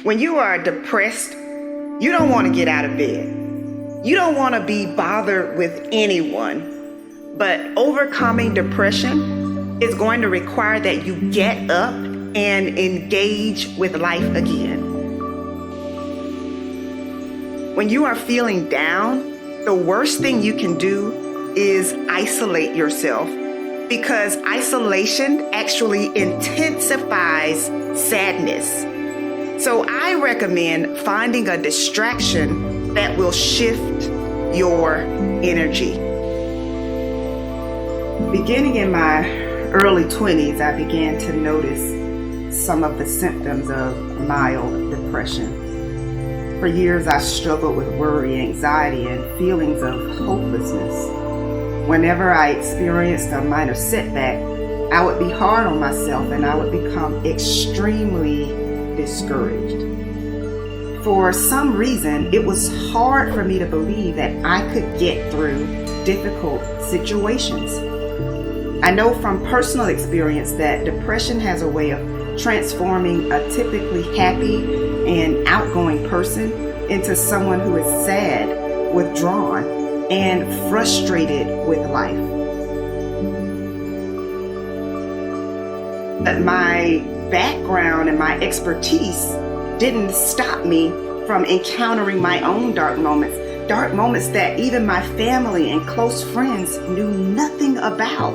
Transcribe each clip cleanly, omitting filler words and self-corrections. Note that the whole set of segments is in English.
When you are depressed, you don't want to get out of bed. You don't want to be bothered with anyone. But overcoming depression is going to require that you get up and engage with life again. When you are feeling down, the worst thing you can do is isolate yourself, because isolation actually intensifies sadness. So I recommend finding a distraction that will shift your energy. Beginning in my early 20s, I began to notice some of the symptoms of mild depression. For years, I struggled with worry, anxiety, and feelings of hopelessness. Whenever I experienced a minor setback, I would be hard on myself and I would become extremely discouraged. For some reason, it was hard for me to believe that I could get through difficult situations. I know from personal experience that depression has a way of transforming a typically happy and outgoing person into someone who is sad, withdrawn, and frustrated with life. But my background and my expertise didn't stop me from encountering my own dark moments that even my family and close friends knew nothing about.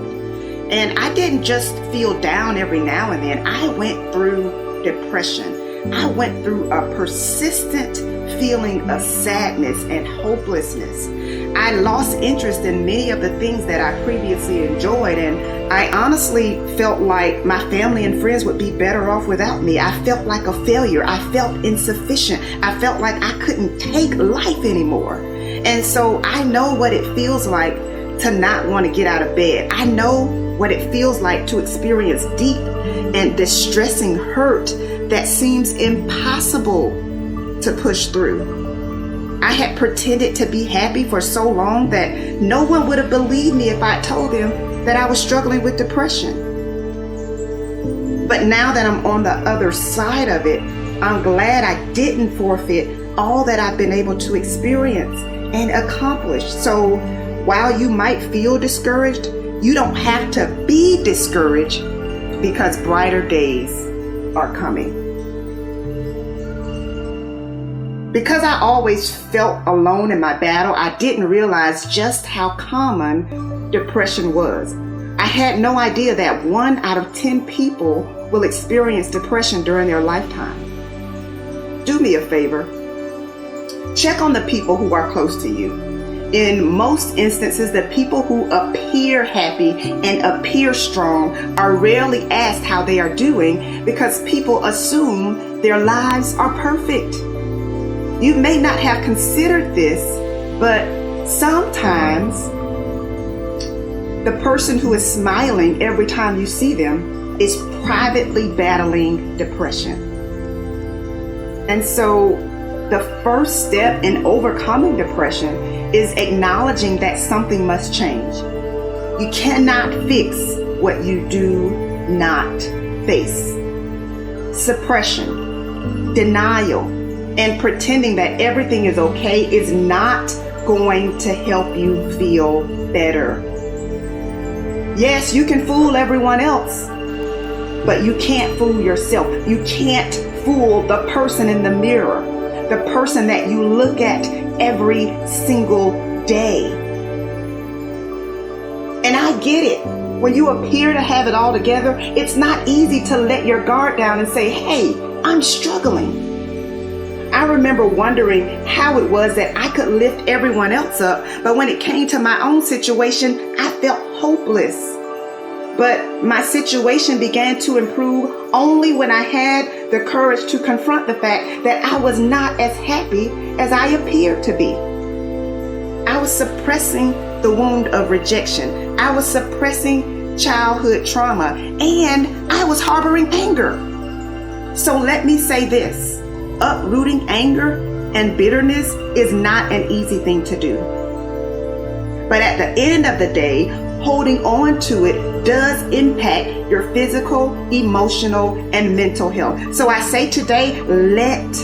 And I didn't just feel down every now and then. I went through depression. I went through a persistent feeling of sadness and hopelessness. I lost interest in many of the things that I previously enjoyed, and I honestly felt like my family and friends would be better off without me. I felt like a failure. I felt insufficient. I felt like I couldn't take life anymore. And so I know what it feels like to not want to get out of bed. I know what it feels like to experience deep and distressing hurt that seems impossible to push through. I had pretended to be happy for so long that no one would have believed me if I told them that I was struggling with depression. But now that I'm on the other side of it, I'm glad I didn't forfeit all that I've been able to experience and accomplish. So while you might feel discouraged, you don't have to be discouraged, because brighter days are coming. Because I always felt alone in my battle, I didn't realize just how common depression was. I had no idea that 1 out of 10 people will experience depression during their lifetime. Do me a favor. Check on the people who are close to you. In most instances, the people who appear happy and appear strong are rarely asked how they are doing, because people assume their lives are perfect. You may not have considered this, but sometimes the person who is smiling every time you see them is privately battling depression. And so the first step in overcoming depression is acknowledging that something must change. You cannot fix what you do not face. Suppression, denial, and pretending that everything is okay is not going to help you feel better. Yes, you can fool everyone else, but you can't fool yourself. You can't fool the person in the mirror, the person that you look at every single day. And I get it. When you appear to have it all together, it's not easy to let your guard down and say, hey, I'm struggling. I remember wondering how it was that I could lift everyone else up, but when it came to my own situation, I felt hopeless. But my situation began to improve only when I had the courage to confront the fact that I was not as happy as I appeared to be. I was suppressing the wound of rejection. I was suppressing childhood trauma, and I was harboring anger. So let me say this. Uprooting anger and bitterness is not an easy thing to do. But at the end of the day, holding on to it does impact your physical, emotional, and mental health. So I say today, let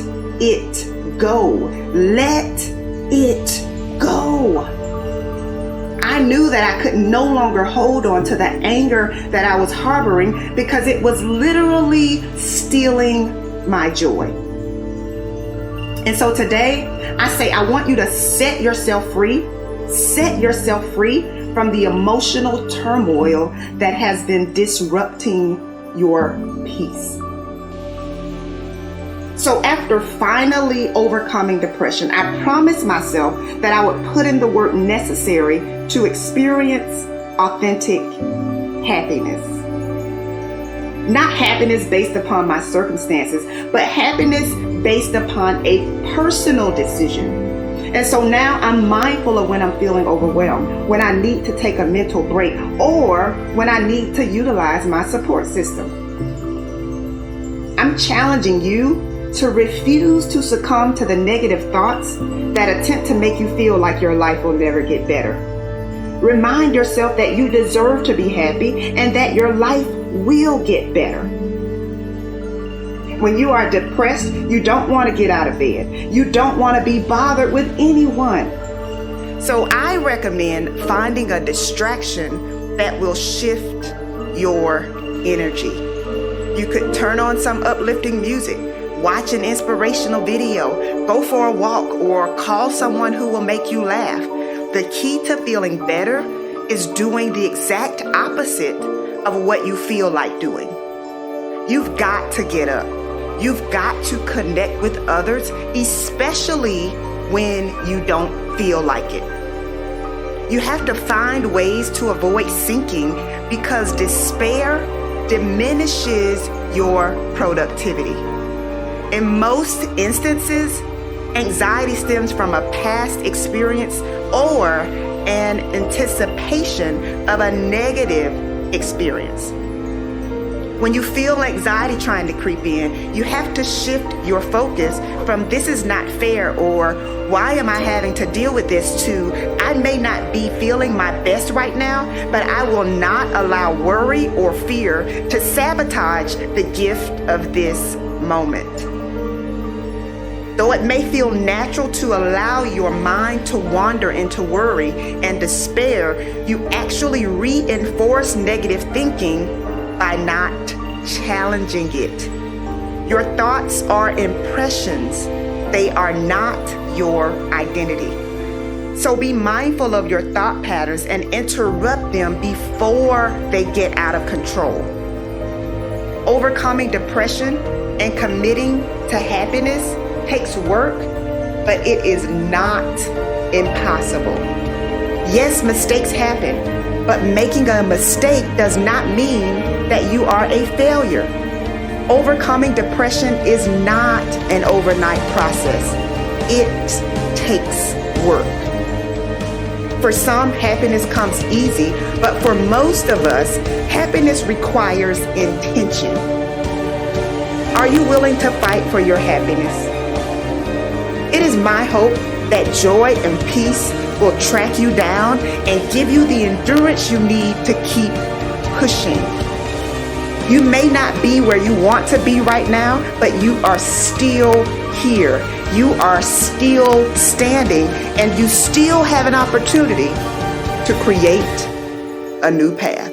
it go. Let it go. I knew that I could no longer hold on to the anger that I was harboring because it was literally stealing my joy. And so today, I say I want you to set yourself free. Set yourself free from the emotional turmoil that has been disrupting your peace. So after finally overcoming depression, I promised myself that I would put in the work necessary to experience authentic happiness. Not happiness based upon my circumstances, but happiness based upon a personal decision. And so now I'm mindful of when I'm feeling overwhelmed, when I need to take a mental break, or when I need to utilize my support system. I'm challenging you to refuse to succumb to the negative thoughts that attempt to make you feel like your life will never get better. Remind yourself that you deserve to be happy and that your life will get better. When you are depressed, you don't want to get out of bed. You don't want to be bothered with anyone. So I recommend finding a distraction that will shift your energy. You could turn on some uplifting music, watch an inspirational video, go for a walk, or call someone who will make you laugh. The key to feeling better is doing the exact opposite of what you feel like doing. You've got to get up. You've got to connect with others, especially when you don't feel like it. You have to find ways to avoid sinking because despair diminishes your productivity. In most instances, anxiety stems from a past experience or an anticipation of a negative experience. When you feel anxiety trying to creep in, you have to shift your focus from "this is not fair" or "why am I having to deal with this" to "I may not be feeling my best right now, but I will not allow worry or fear to sabotage the gift of this moment." Though it may feel natural to allow your mind to wander into worry and despair, you actually reinforce negative thinking by not challenging it. Your thoughts are impressions. They are not your identity. So be mindful of your thought patterns and interrupt them before they get out of control. Overcoming depression and committing to happiness takes work, but it is not impossible. Yes, mistakes happen, but making a mistake does not mean that you are a failure. Overcoming depression is not an overnight process. It takes work. For some, happiness comes easy, but for most of us, happiness requires intention. Are you willing to fight for your happiness? It is my hope that joy and peace will track you down and give you the endurance you need to keep pushing. You may not be where you want to be right now, but you are still here. You are still standing, and you still have an opportunity to create a new path.